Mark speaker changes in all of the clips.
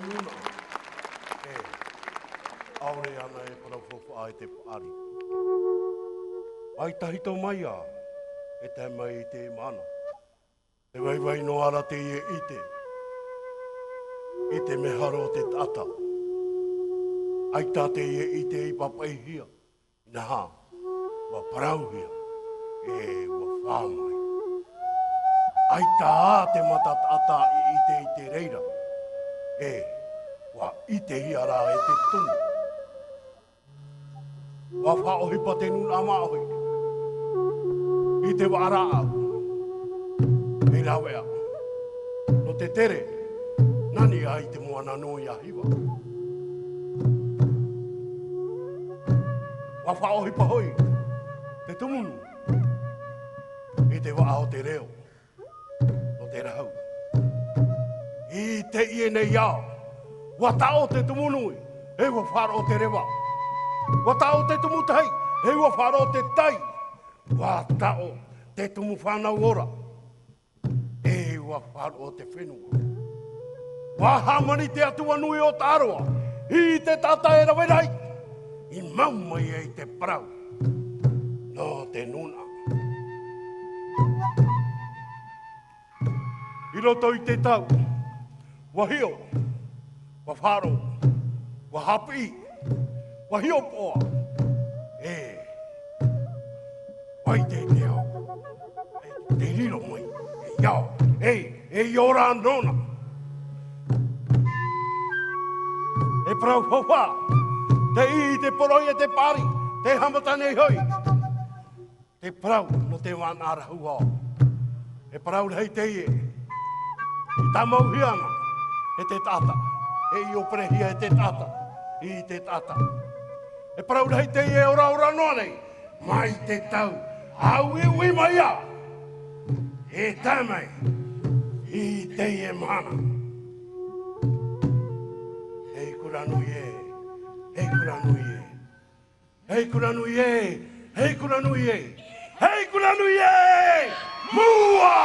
Speaker 1: nuna. Aore ana e paraufofu a te paari. Ai tahi tau mai a, e te mai te mana. Te waiwai no ara te ie ite. I te meharo te tata. Ai tā te ie ite i papaihia. Ina ha, wa parauhia. Wa whāmai. Ai tā te matatata i te reira. Wa ite hi ara e te tunga. Wa whaohi pa te nuna maohi. I te wara au. Hei rawe au. No te tere, nani ai te moana no i ahiwa. Wa whaohi pa hoi. Te tumunu. I te waa o te reo. No te rau. I te ie nei ao. Wa tao te tumunui. Hei wa wharo o te rewa. Wa tao te tumutai. Hei wa wharo o te tai. Wa tao te tumu whanau ora. Hei wa wharo o te whenua. Wa hamani te atua nui o tāroa. I te tata e rawerai. I maumai e te parau. No te nuna. I roto i te tau. Wa hio. Wa wharo. Wa hapi. Wa hio poa. Wai te ao. Te riro mai. Iao. E ora nona. E prau whawha. Te i te poroi e te pari. Te hamatane hoi. Te prau no te wānara hua. E prau hei te ie. I tamau hiana. E te tata. E i operehia e te tata. I te tata. E prau hei te ie ora ora noa nei. Mai te tau. Au i ui mai a. E tamai. I te ie mana. Hei kuranui e. Hei kuranui e. Hei kuranui e. Hei kuranui e. Hei kuranui e. Mua!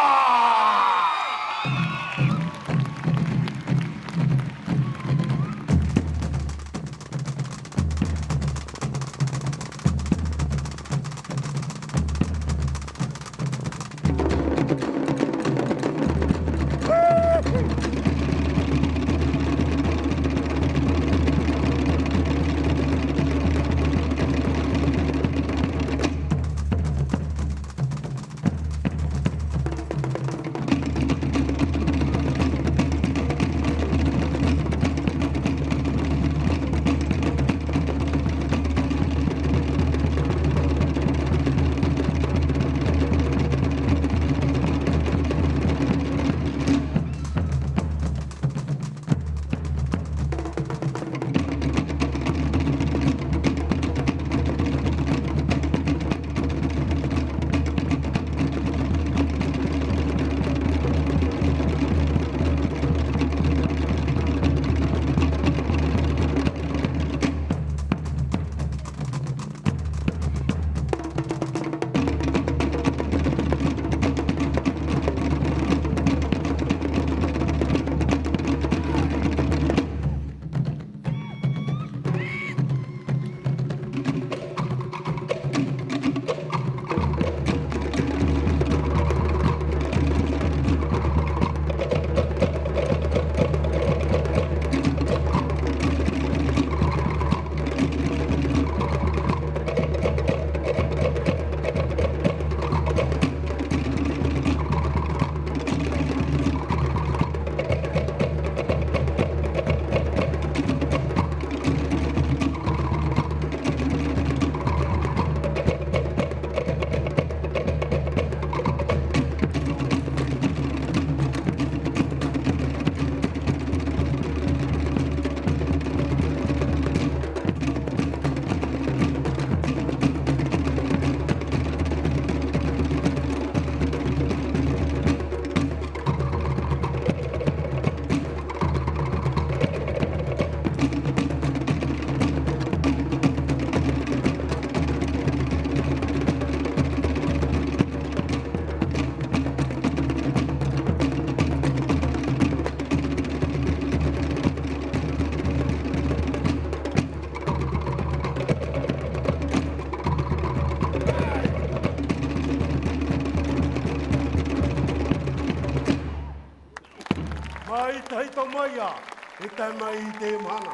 Speaker 1: Ai tai to mai a, e tai mai i te mana.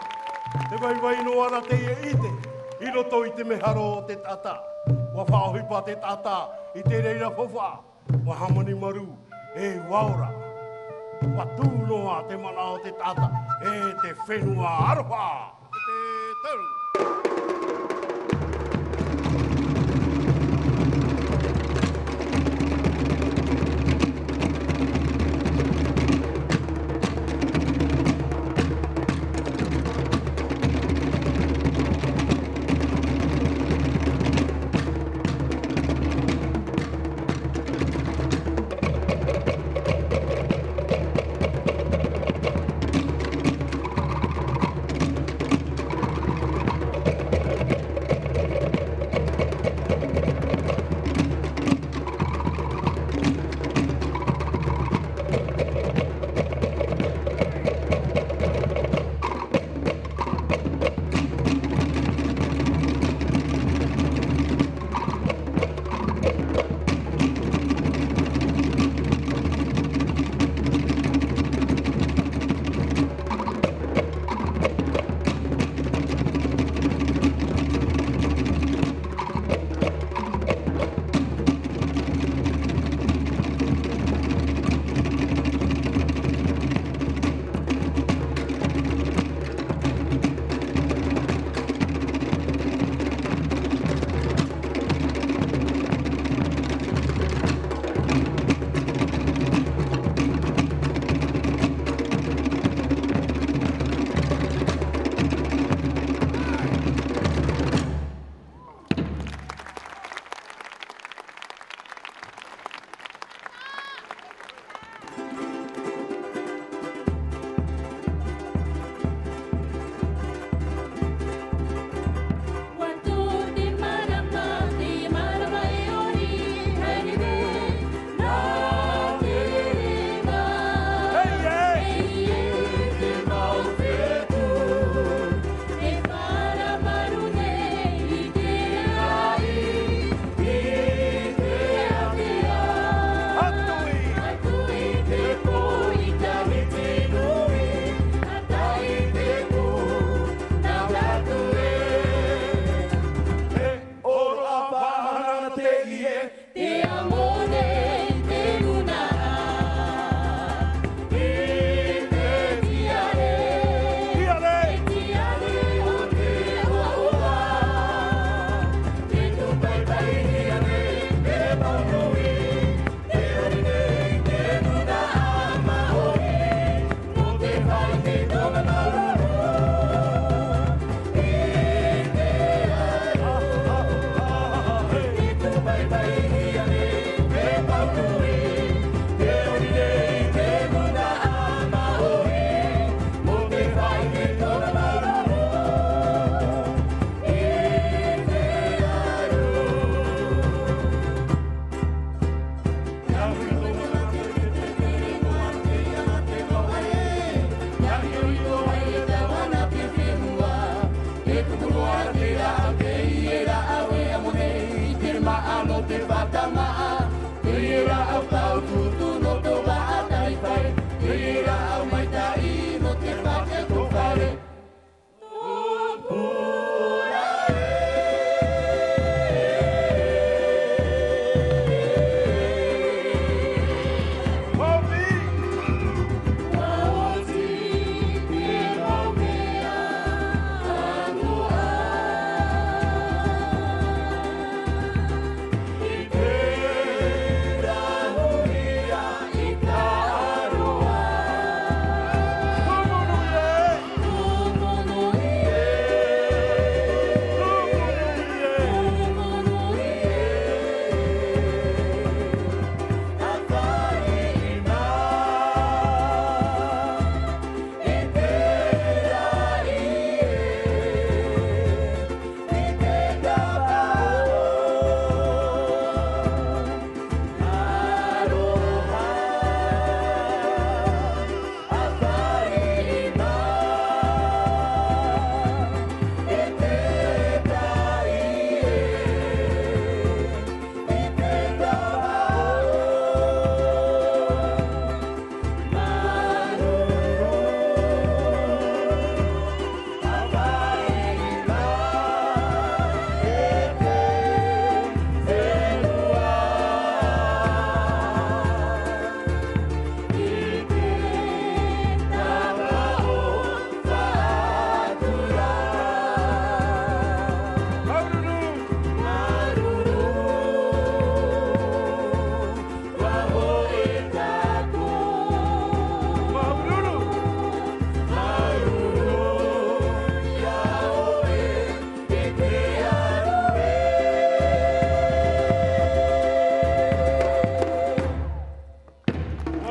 Speaker 1: Te vai vai no ara te e ite, i roto i te meharo o te tata. Wa whaohipa te tata i te reira fofa. Wa hamani maru e waura. Wa tūnoa te mana o te tata e te whenua aroha. Te taru.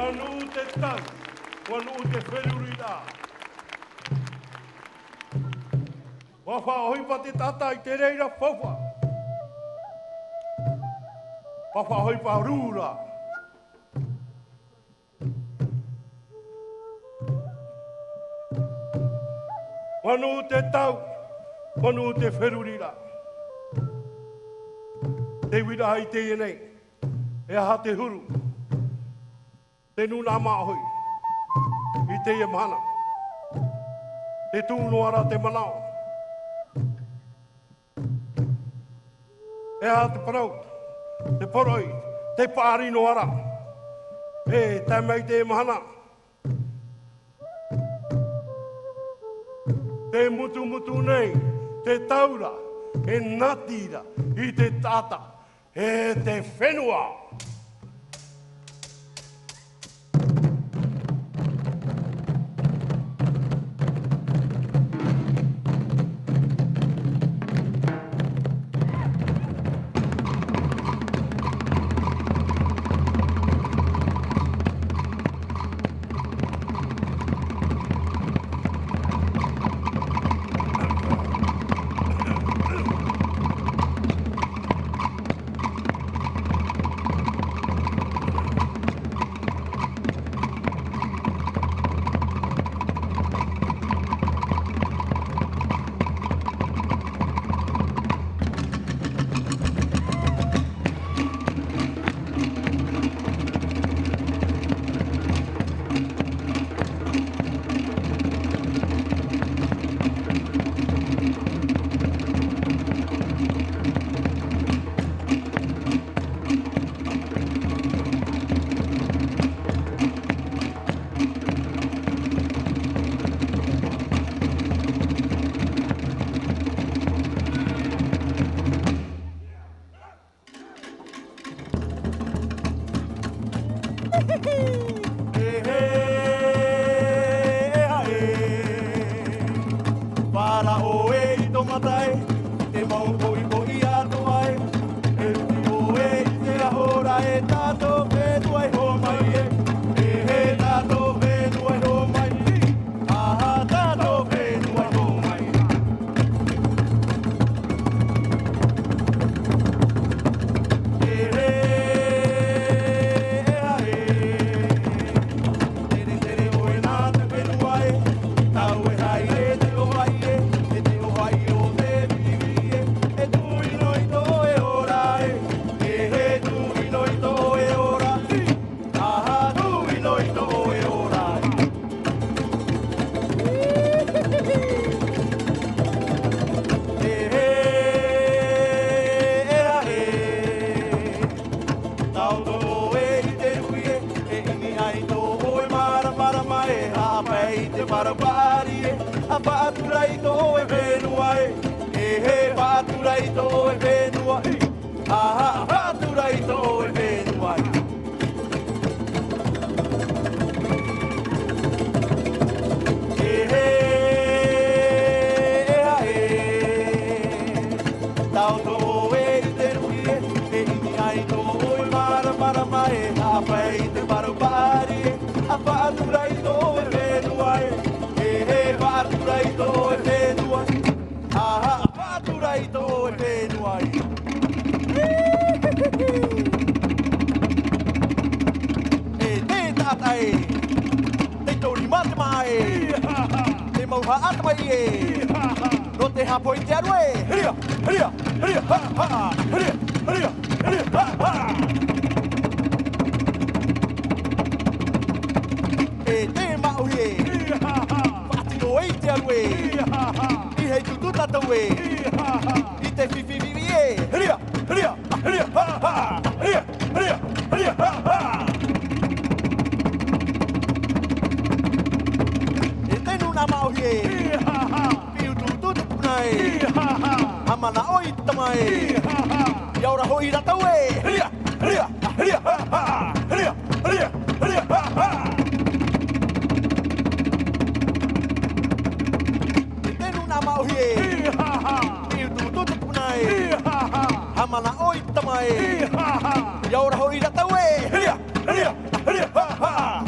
Speaker 1: Wanu te tau, wanu te wherurira. Wawha hoipa te tata I te reira whawha. Wawha hoipa rūra. Wanu te tau, wanu te wherurira. Te wira hai te ienei, e aha te huru. Te nuna mahoi, I te ia mana. Te tūnoara te manao. E aha te parau, te poroi, te pārino ara. E tai mai te mahana. Te mutu mutu nei, te taura, e natira, I te tata, e te whenua.
Speaker 2: Para o e I tō matai, te mau koi koi ato ai. E uti o e I te ahora e tātou whenua I ho mai e. E he tātou whenua I ho mai e. Aha tātou whenua I ho mai e. E he e a e. Tere tere o e nā te whenua e. Tau e hai e te o hai e. A pāturai tō e whenua e. E he pāturai tō e whenua e. Aha, pāturai tō e whenua e. E he e a e. Tau tō e I te rui e. E ini ai tō e marama e. A pai te parupari e. A pāturai tō e whenua e. Pāturai tō e whenua I. Aha, pāturai tō e whenua I. E te tata e, te tori matama e, te mauha atama I e, no te hapo I te aru e. Heria, heria, heria, ha, ha, heria, heria, heria, ha, ha. E te mau e, I te aru e. I hei tutu tatau e. I te whiwhi vivi e. Heria, heria, heria, ha, ha. Heria, heria, heria, ha, ha. E te nuna mauhi e. Piu tutu tupuna e. Hamana oi tama e. Iaura hoi ratau e. Heria, heria, heria, ha, ha. Heria, heria, heria, ha, ha. Mauhi e. Piu tutu tupuna e. Hamana oi tama e. Iaura hoi ratau e. Heria, heria, heria, ha, ha.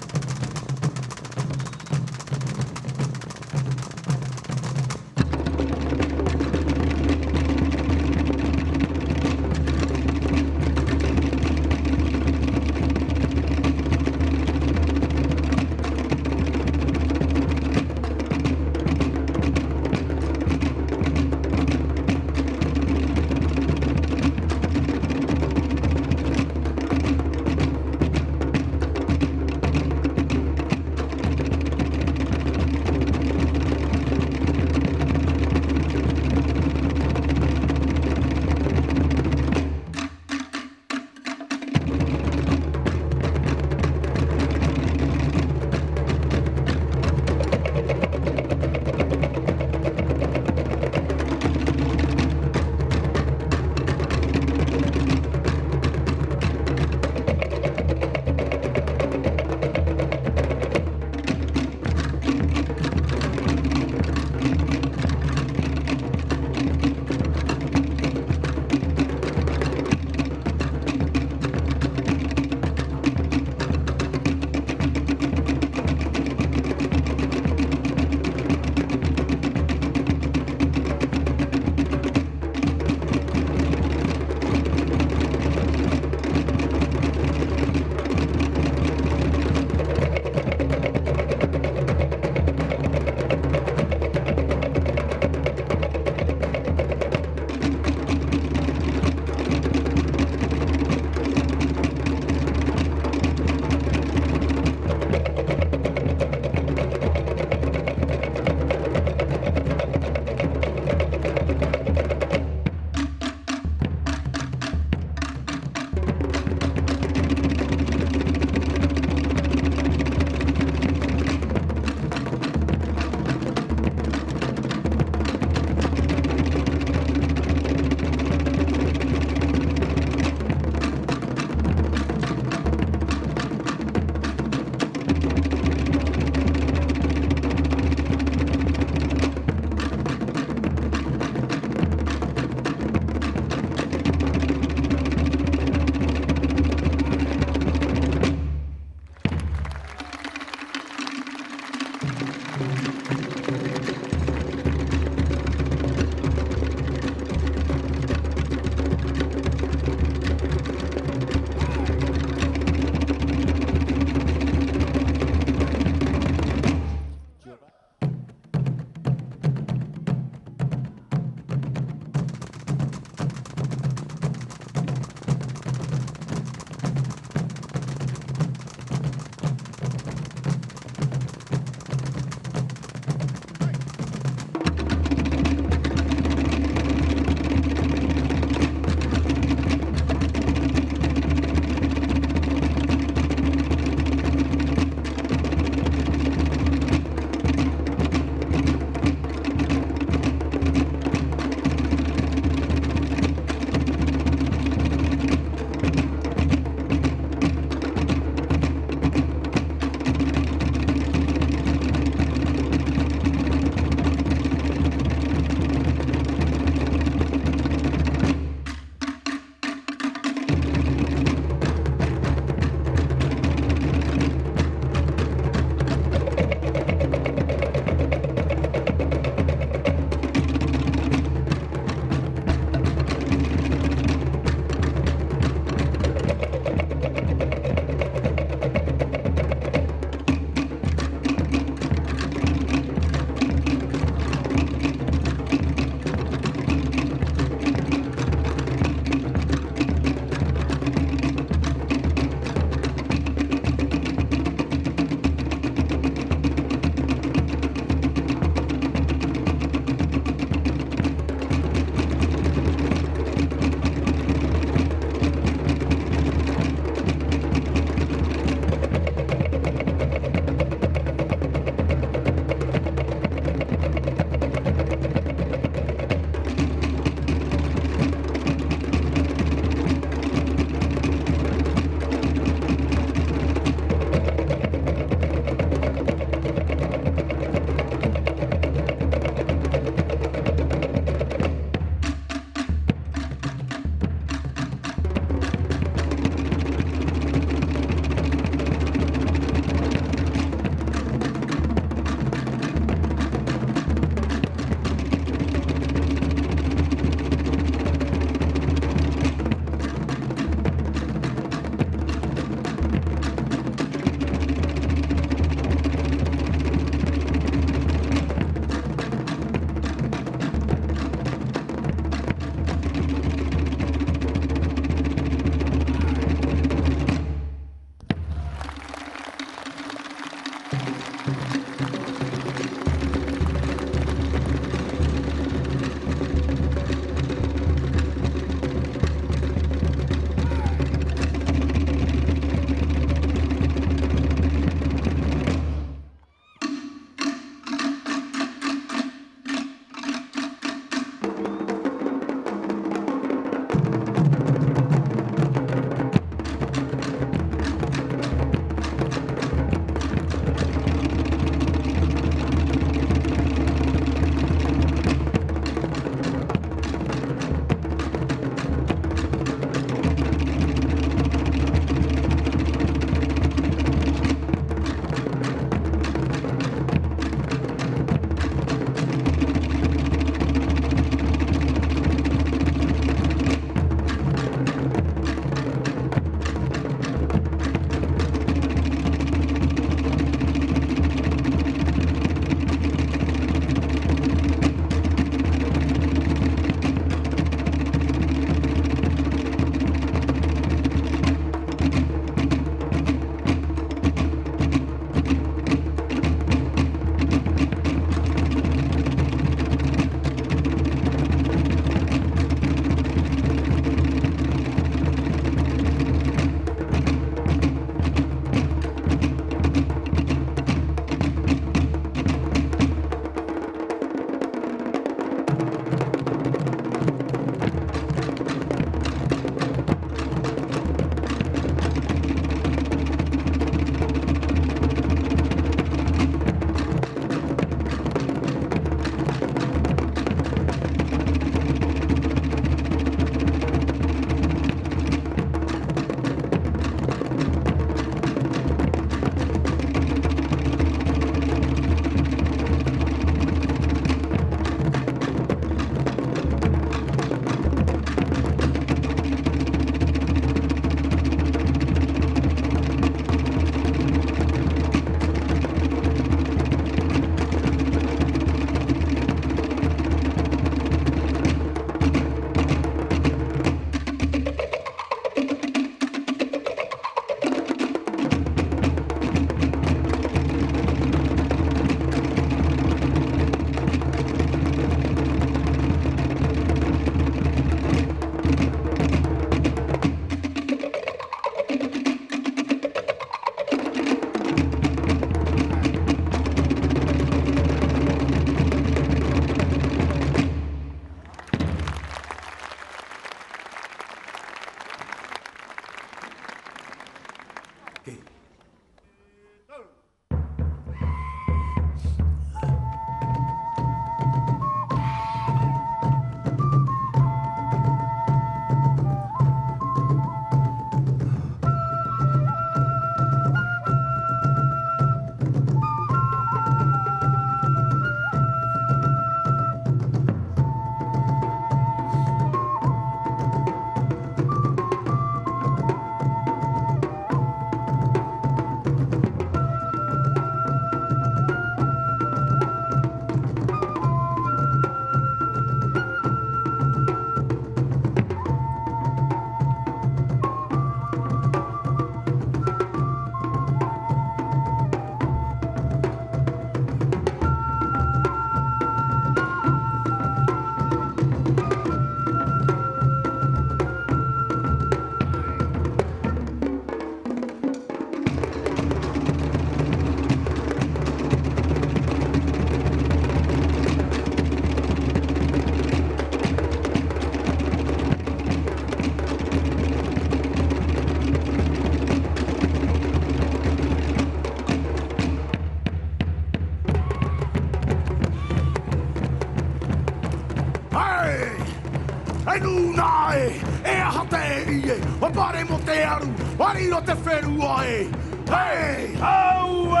Speaker 1: Enunae, e hate ie, o pare mo te aru, wariro te wherua e. Hei, au e,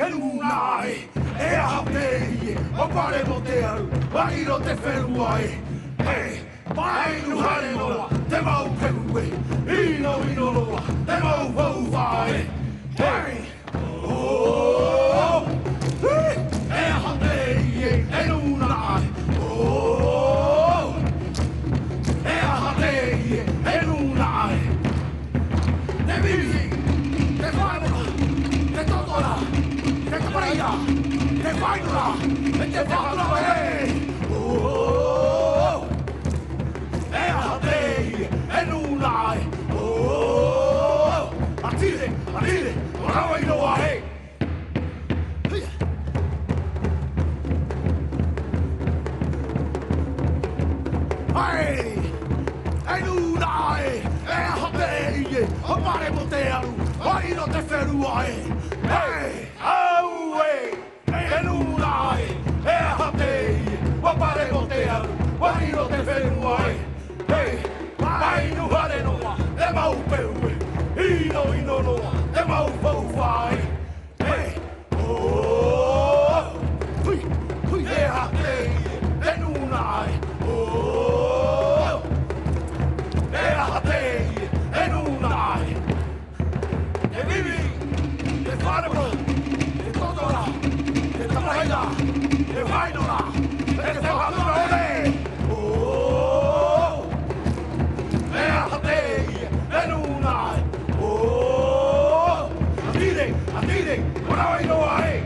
Speaker 1: enunae, e hate ie, o pare mo te aru, wariro te wherua e. Hei, painu hare noa, te mau pehu e, ino noa, te mau pau vai. Hei, oh, e hate ie, enunae, oh, e hate ie, enunae. Te viri, te whanua, te totora, te kaparia, te whainura, te whanua e. Oh, e hate, e nunai. Oh, atire, o rawa inoa e. Ai, e nunai, e hate, o pare mo te aru, o ino te wherua e. Hei, au e, e nunai, e hate, o pare mo te aru, o ino te wherua e. Hei, painu hare noa, te mau pehu e, ino noa, te mau pau vai. Hei, oh, hui, e hate, e nunai, oh, e hate, e nunai. Te vivi, te whanua, te totora, te tamaila, te whainora, te whanua ole. Oh, e hate, e nunai. Oh, atire, o rawa inoa e.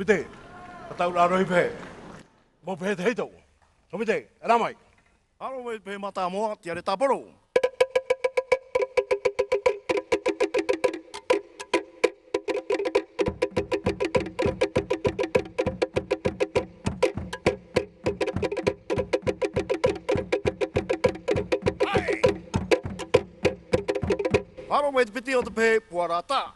Speaker 1: Somite, patau la roi pe. Mo pe te to. Somite, ramai.
Speaker 2: Haro wei pe mata moa tia re taporo. Haro wei te piti o te pe puarata.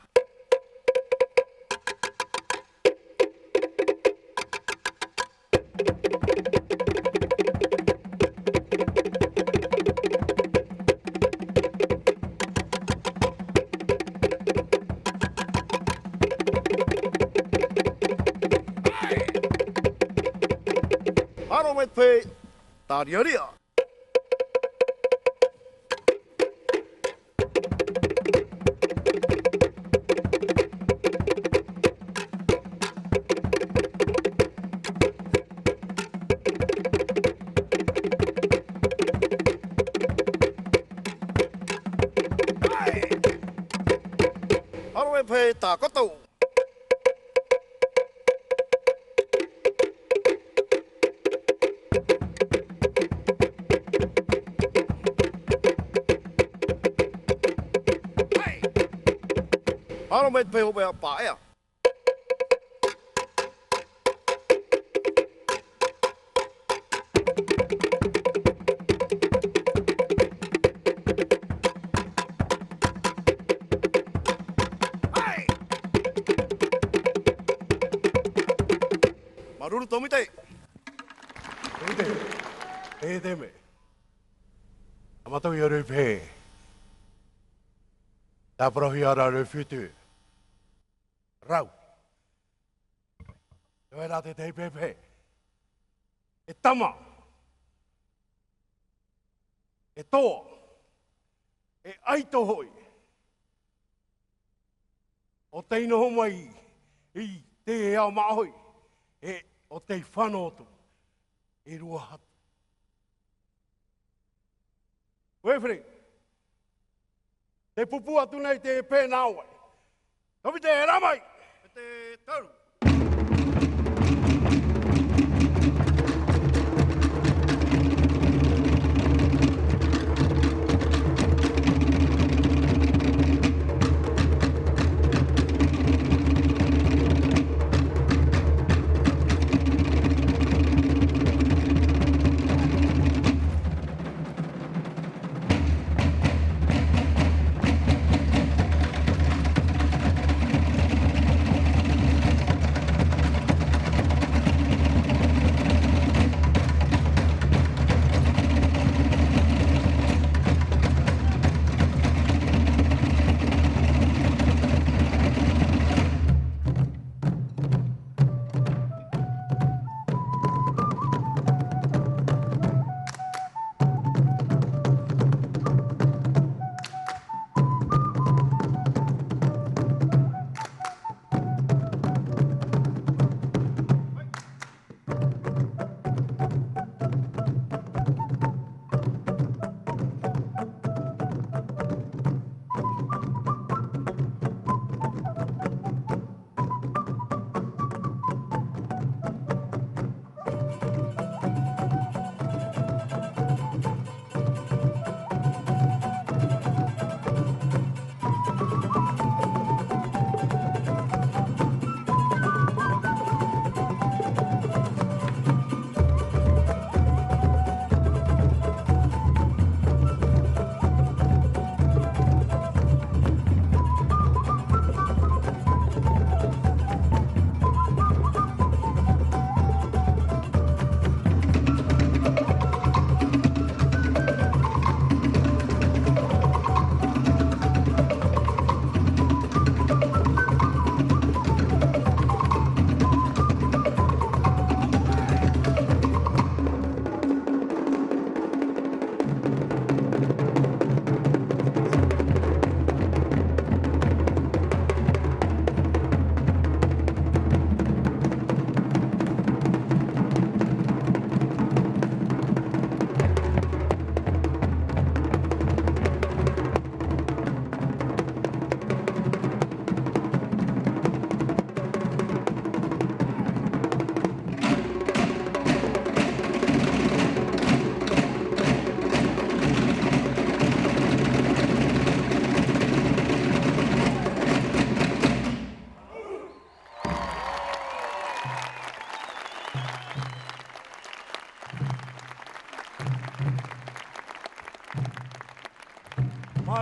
Speaker 2: Haro wei te pe tariaria. Haro wei pe ta koto. Haro wei te pe hope a paea. Maruru tomite.
Speaker 1: Somite, e te me. Amato i roi pe. Ta prohi ara roi fitu. Rau. Yo era te pepe. E tama. E toa. E aito hoi. O te ino mai i te e au mahoi. E o te whanoto. E rua hatu. Wefri. Te pupu atu nei te pēnā wai. Topi te ramai.
Speaker 2: Te taru.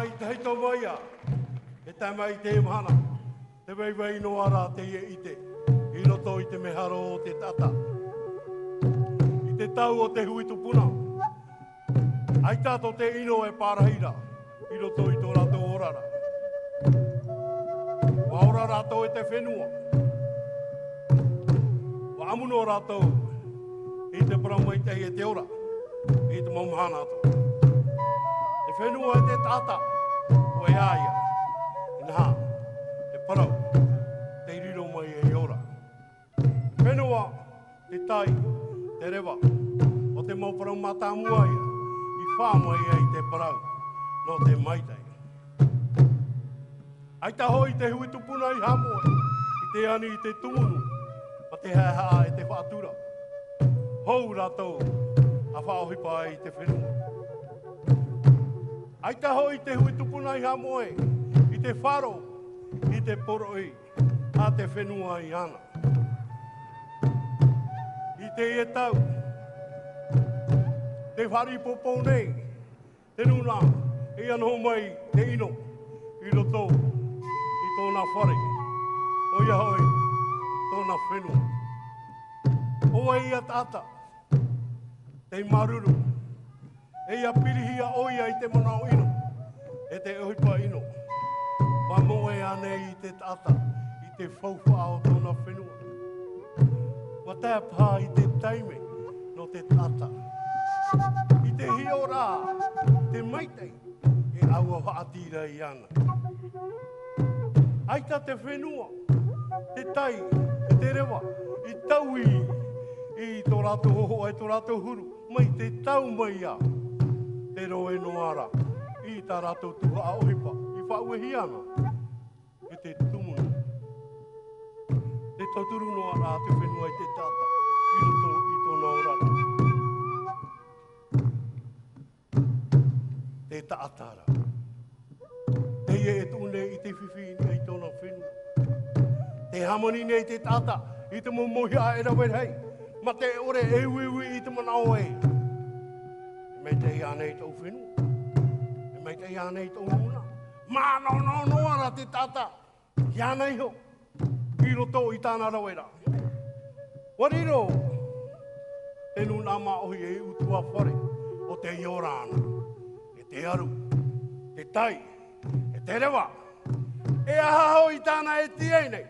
Speaker 1: i te heito maia, e tai mai te mana, te wei no ara te ie ite, i roto i te meharo o te tata. I te tau o te hui tupuna, ai tato te ino e pārahira, i roto i tō rato orara. Wa ora rato e te whenua, wa amuno rato i te paramai te e te ora, i te mamahana ato. Te whenua e te tata, o e aia, nā, te parau, te riro mai e ora. Whenua, te tai, te rewa, o te mauparau matamua ia, i whāmai e te parau, no te maitai. Ai ta hoi te hui tupuna i hamoe, i te ani i te tumunu, ma te haha e te whaatura. Hou ratou, a whaohipa i te whenua. Ai ta hoi te hui tupuna i hamoe, i te wharo, i te poroi, a te whenua i ana. I te e tau, te whari popo nei, te nuna, e anho mai te ino, i roto, i tōna whare, o ia hoi, tōna whenua. O ia tata, te maruru, e ia pirihia oia i te manao ino, e te ohipa ino. Ma moe anei i te tata, i te whauwha o tōna whenua. Wa tā pā i te taime no te tata. I te hiora, te maitei, e aua haatira i ana. Aita te whenua, te tai, e te rewa, i taui, i tō rato hoho, e tō rato huru, mai te tau mai a, te roe no ara, i tā rato tuha a ohipa, i whauehi ana, e te tumunu. Te tauturu no ara te whenua i te tata, i roto i tōna orara. Te taatara. Te ie e tūne i te whiwhini i tōna whenua. Te hamoni nei te tata, i te momohi a e rawe hei. Ma te ore e wiwi i te manao e. E mei te ia nei tō whenua. E mei te ia nei tō nuna. Mā no ara te tata. Ia nei ho. I roto i tāna rawera. Wariro, te nuna maohi e utua whare o te iorana, e te aru, te tai, e te rewa. E ahaho i tāna e tiei nei,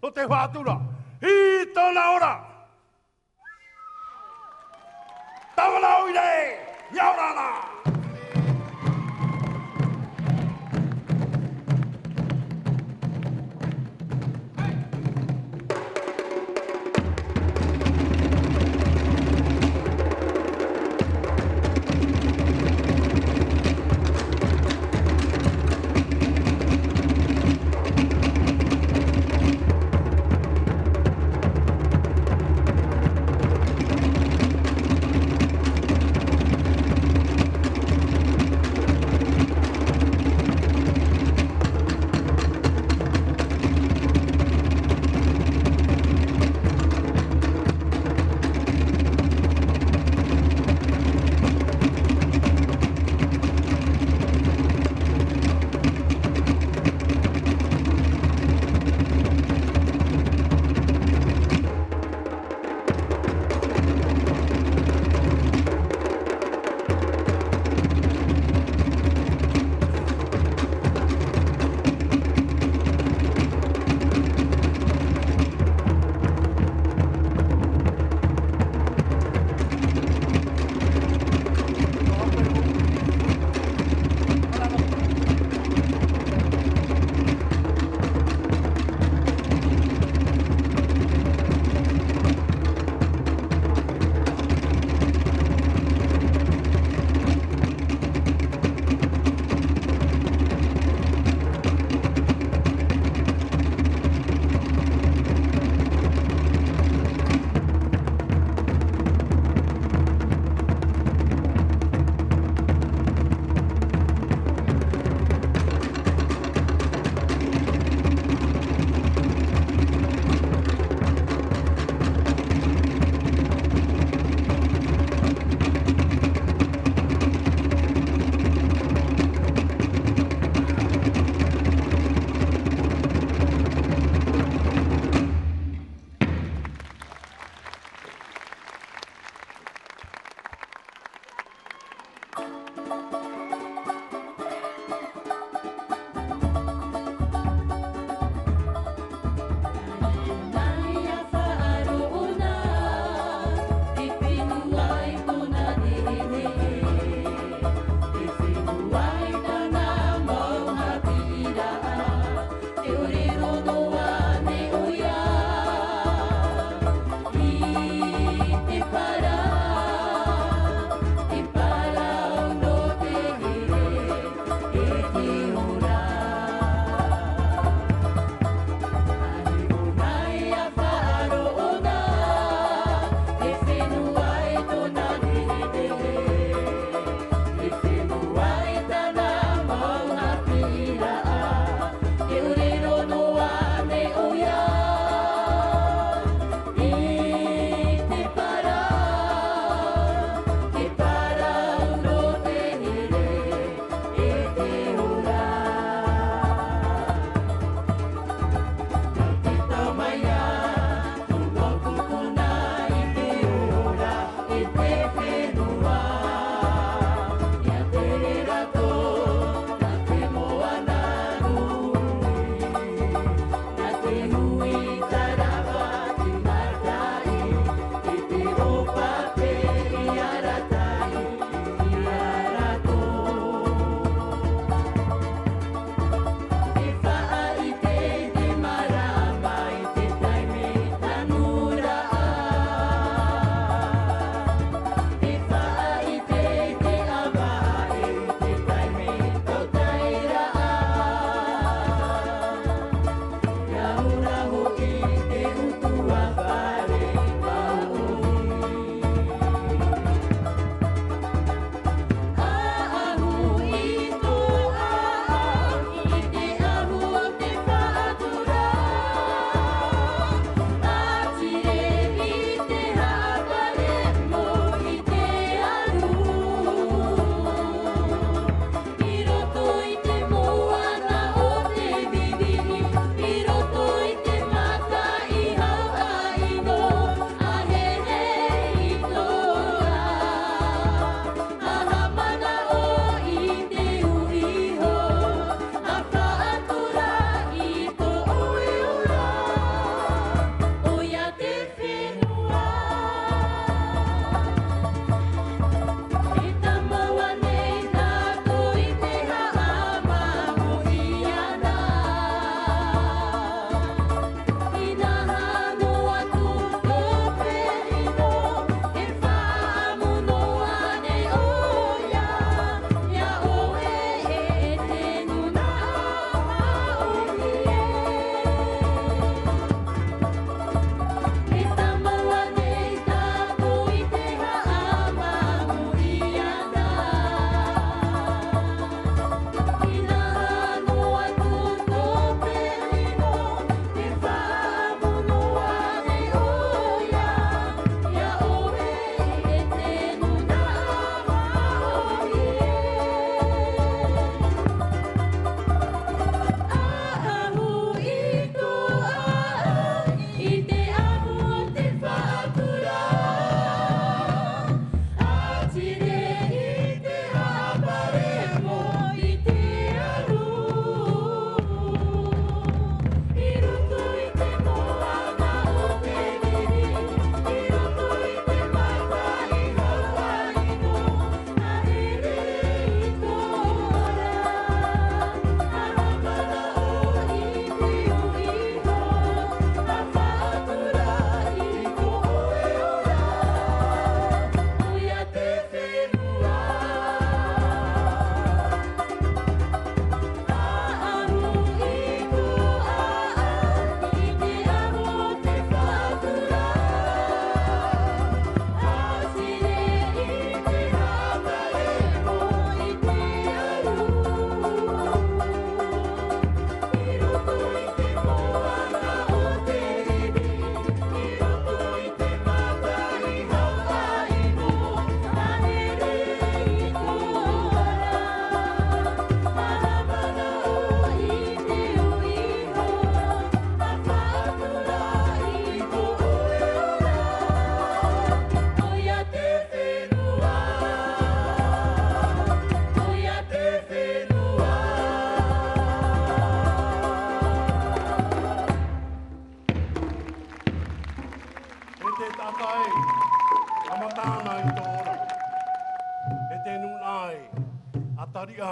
Speaker 1: o te whātura, i tōna ora. Tawana oire, iorana!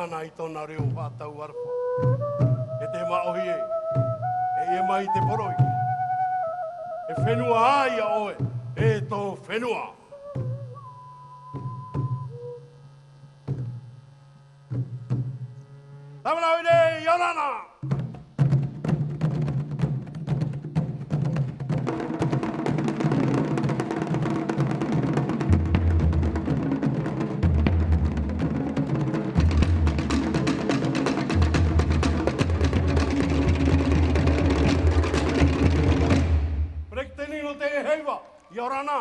Speaker 1: nāna i tōna reo whātau arapa. E te maohi e mai te poroi. E whenua ai a oe, e tō whenua. Tamanau i nei, Yorana! Prekteni no te heiva, Yorana!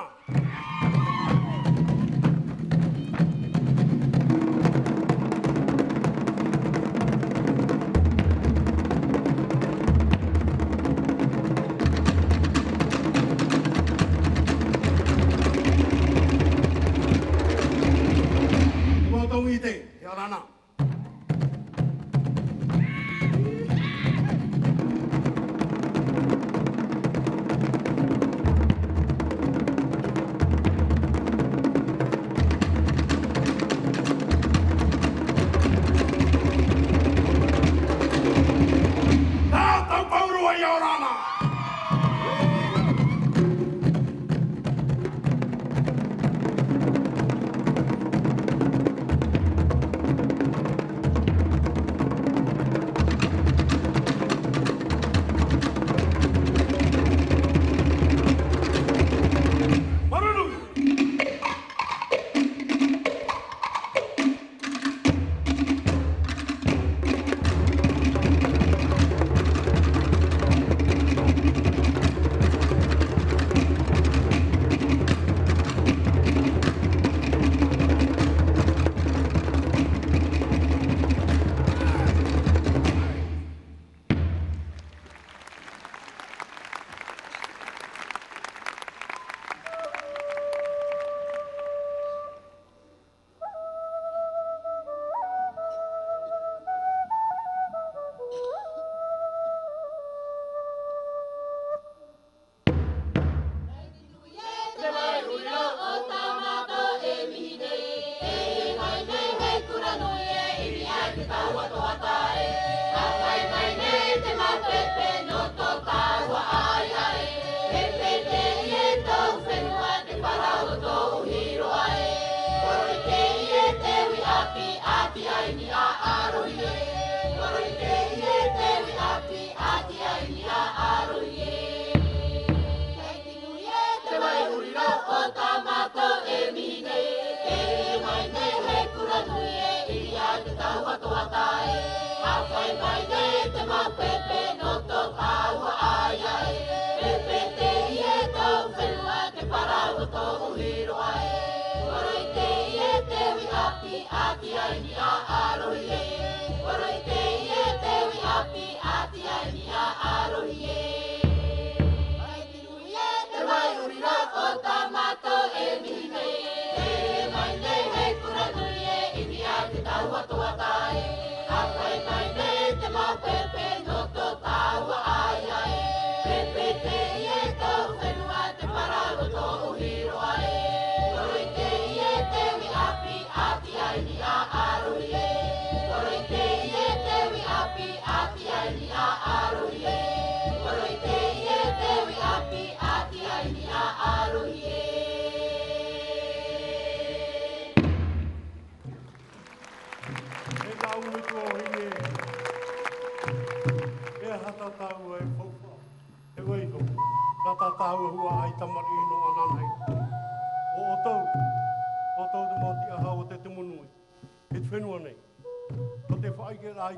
Speaker 1: Yorana.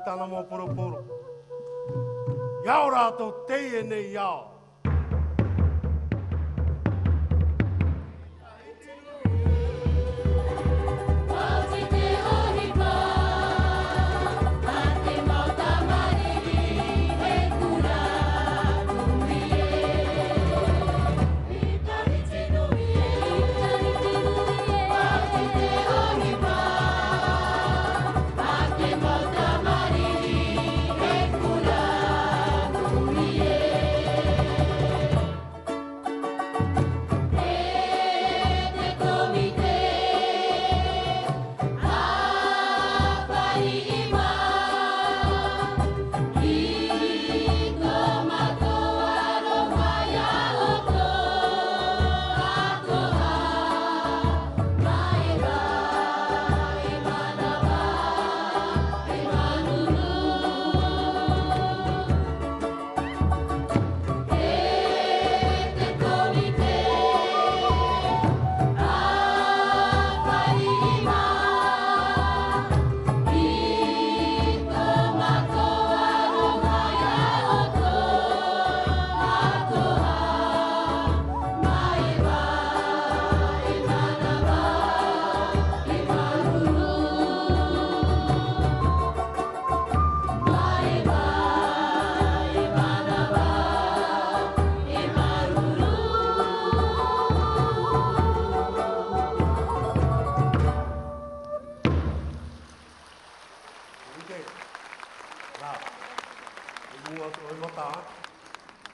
Speaker 1: Tana mo poro poro. Yao rato te e nei yao.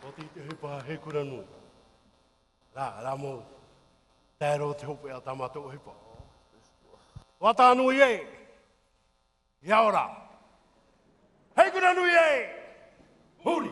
Speaker 1: 我哋去把黑姑娘弄，那么带路头不要他妈都会跑。我打怒耶，要了，黑姑娘怒耶，狐狸。